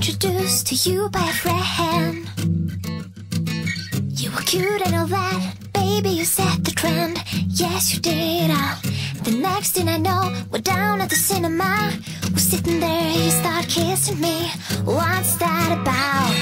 introduced to you by a friend. You were cute and all that, baby, you set the trend. Yes, you did. The next thing I know, we're down at the cinema. We're sitting there, you start kissing me. What's that about?